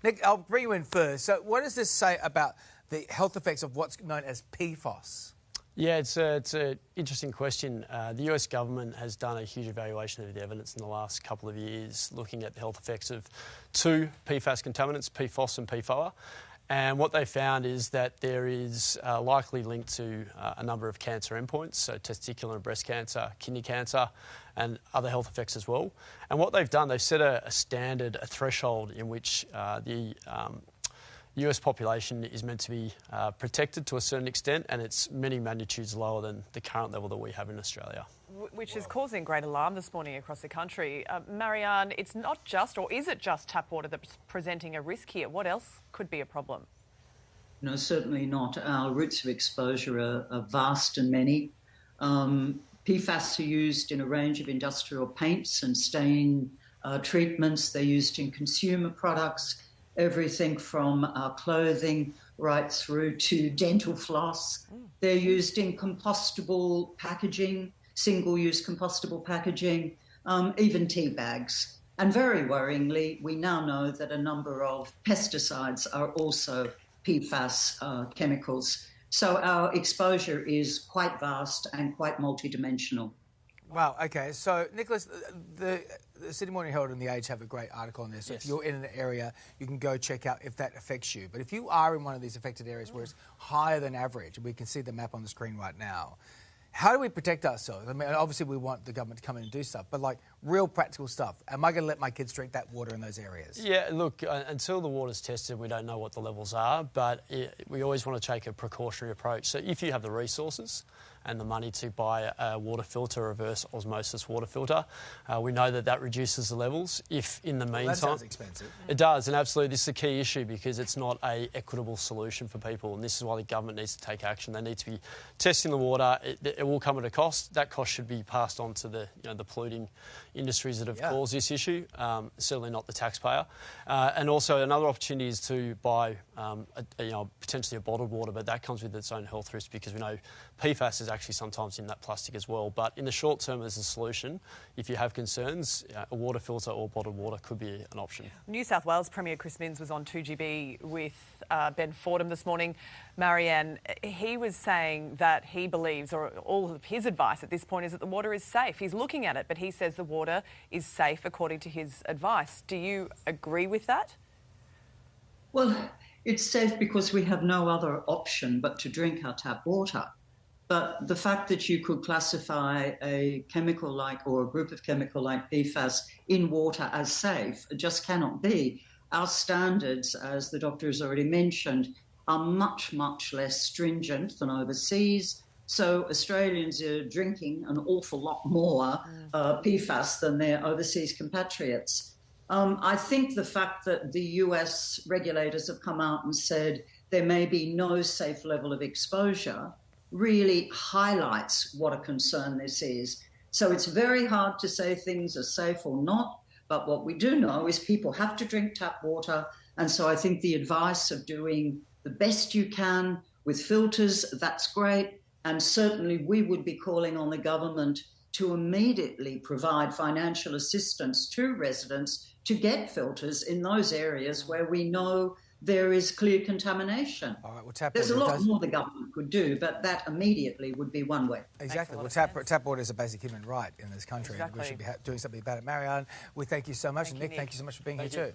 Nick, I'll bring you in first. So what does this say about the health effects of what's known as PFAS? Yeah, it's an interesting question. The US government has done a huge evaluation of the evidence in the last couple of years, looking at the health effects of two PFAS contaminants, PFOS and PFOA. And what they found is that there is likely link to a number of cancer endpoints, so testicular and breast cancer, kidney cancer, and other health effects as well. And what they've done, they've set a standard, a threshold in which the US population is meant to be protected to a certain extent, and it's many magnitudes lower than the current level that we have in Australia. Which is causing great alarm this morning across the country. Marianne, it's not just, or is it just tap water that's presenting a risk here? What else could be a problem? No, certainly not. Our routes of exposure are vast and many. PFAS are used in a range of industrial paints and stain treatments. They're used in consumer products, everything from our clothing right through to dental floss. They're used in compostable packaging, single-use compostable packaging, even tea bags. And very worryingly, we now know that a number of pesticides are also PFAS chemicals. So our exposure is quite vast and quite multidimensional. Wow, OK. So, Nicholas, the Sydney Morning Herald and The Age have a great article on this. So yes. If you're in an area, you can go check out if that affects you. But if you are in one of these affected areas where it's higher than average, we can see the map on the screen right now, how do we protect ourselves? I mean, obviously we want the government to come in and do stuff, but like real practical stuff. Am I going to let my kids drink that water in those areas? Yeah, look, until the water's tested, we don't know what the levels are, but we always want to take a precautionary approach. So if you have the resources and the money to buy a water filter, reverse osmosis water filter, we know that that reduces the levels. If in the meantime... That sounds expensive. It does, and absolutely this is a key issue because it's not an equitable solution for people, and this is why the government needs to take action. They need to be testing the water. It will come at a cost. That cost should be passed on to the polluting industries that have caused this issue, certainly not the taxpayer. And also another opportunity is to buy potentially a bottled water, but that comes with its own health risk because we know PFAS is actually sometimes in that plastic as well. But in the short term as a solution, if you have concerns, a water filter or bottled water could be an option. New South Wales Premier Chris Minns was on 2GB with Ben Fordham this morning. Marianne, he was saying that he believes, or all of his advice at this point is that the water is safe. He's looking at it, but he says the water is safe according to his advice. Do you agree with that? Well, it's safe because we have no other option but to drink our tap water. But the fact that you could classify a chemical like or a group of chemical like PFAS in water as safe just cannot be. Our standards, as the doctor has already mentioned, are much, much less stringent than overseas. So Australians are drinking an awful lot more PFAS than their overseas compatriots. I think the fact that the US regulators have come out and said there may be no safe level of exposure really highlights what a concern this is. So it's very hard to say things are safe or not, but what we do know is people have to drink tap water. And so I think the advice of doing the best you can with filters, that's great. And certainly we would be calling on the government to immediately provide financial assistance to residents to get filters in those areas where we know there is clear contamination. All right, well, tap There's a water lot more the government could do, but that immediately would be one way. Exactly. Well, tap water is a basic human right in this country, and we should be doing something about it. Marianne, we thank you so much, and Nick, thank you so much for being here too.